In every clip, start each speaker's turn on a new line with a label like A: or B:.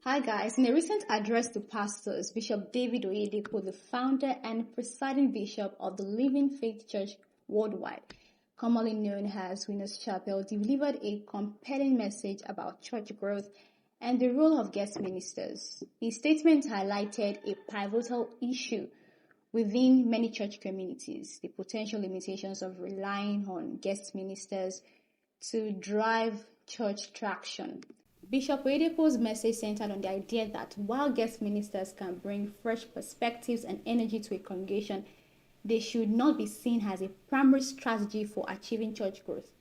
A: Hi guys, in a recent address to pastors, Bishop David Oyedepo, the founder and presiding bishop of the Living Faith Church Worldwide, commonly known as Winners Chapel, delivered a compelling message about church growth and the role of guest ministers. His statement highlighted a pivotal issue within many church communities, the potential limitations of relying on guest ministers to drive church traction. Bishop Oyedepo's message centered on the idea that while guest ministers can bring fresh perspectives and energy to a congregation, they should not be seen as a primary strategy for achieving church growth.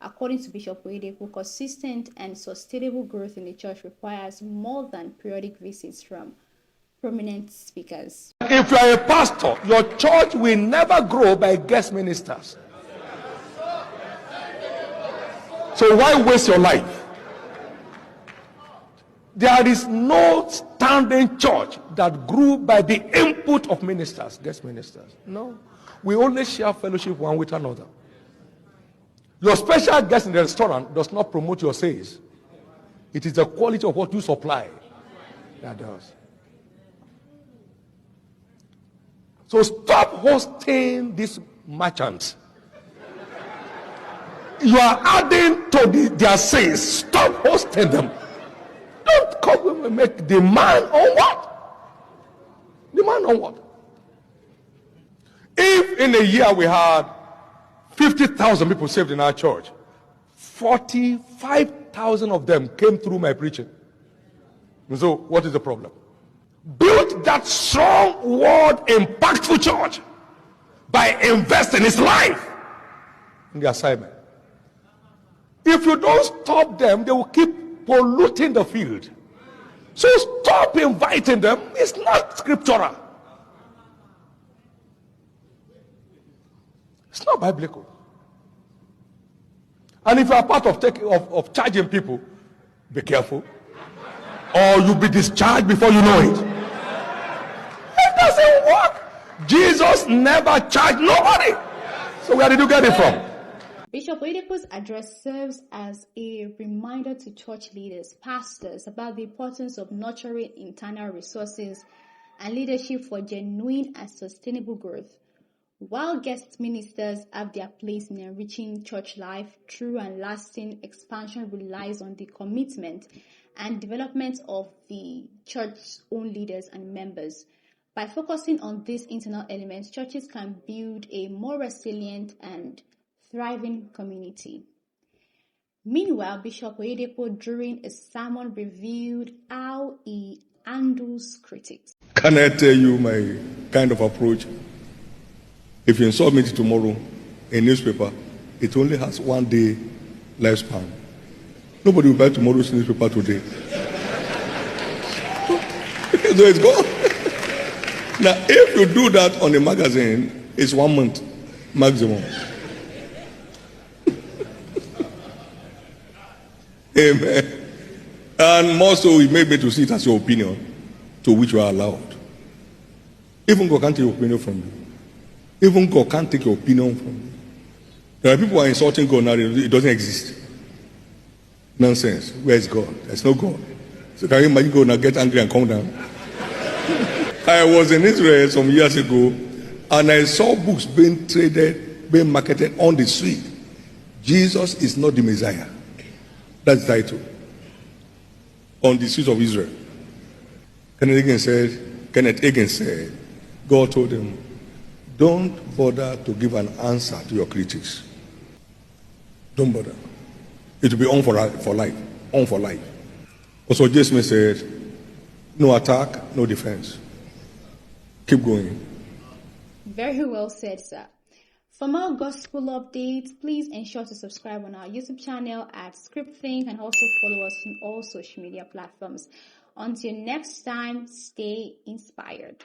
A: According to Bishop Oyedepo, consistent and sustainable growth in the church requires more than periodic visits from prominent speakers.
B: If you are a pastor, your church will never grow by guest ministers. So why waste your life? There is no standing church that grew by the input of ministers, guest ministers. No. We only share fellowship one with another. Your special guest in the restaurant does not promote your sales. It is the quality of what you supply that does. So stop hosting these merchants. You are adding to their sales. Stop hosting them. Don't come and make demand on what? Demand on what? If in a year we had 50,000 people saved in our church, 45,000 of them came through my preaching. So what is the problem? Build that strong word, impactful church by investing its life in the assignment. If you don't stop them, they will keep polluting the field. So stop inviting them. It's not scriptural. It's not biblical. And if you are part of charging people, be careful, or you'll be discharged before you know it. It doesn't work. Jesus never charged nobody. So where did you get it from?
A: Bishop Oyedepo's address serves as a reminder to church leaders, pastors, about the importance of nurturing internal resources and leadership for genuine and sustainable growth. While guest ministers have their place in enriching church life, true and lasting expansion relies on the commitment and development of the church's own leaders and members. By focusing on these internal elements, churches can build a more resilient and thriving community. Meanwhile, Bishop Oyedepo during a sermon revealed how he handles critics.
B: Can I tell you my kind of approach? If you insult me tomorrow, a newspaper, it only has 1 day lifespan. Nobody will buy tomorrow's newspaper today. So it's gone. Now, if you do that on a magazine, it's 1 month maximum. Amen. And more so, it made me to see it as your opinion, to which you are allowed. Even God can't take your opinion from you. Even God can't take your opinion from you. There are people who are insulting God now, it doesn't exist. Nonsense. Where is God? There's no God. So can you imagine God now get angry and come down? I was in Israel some years ago, and I saw books being traded, being marketed on the street. Jesus is not the Messiah. That's the title. On the streets of Israel. Kenneth Hagin said, God told him, don't bother to give an answer to your critics. Don't bother. It will be on for life. On for life. Also, Jason said, no attack, no defense. Keep going.
A: Very well said, sir. For more gospel updates, please ensure to subscribe on our YouTube channel at ScriptThink and also follow us on all social media platforms. Until next time, stay inspired.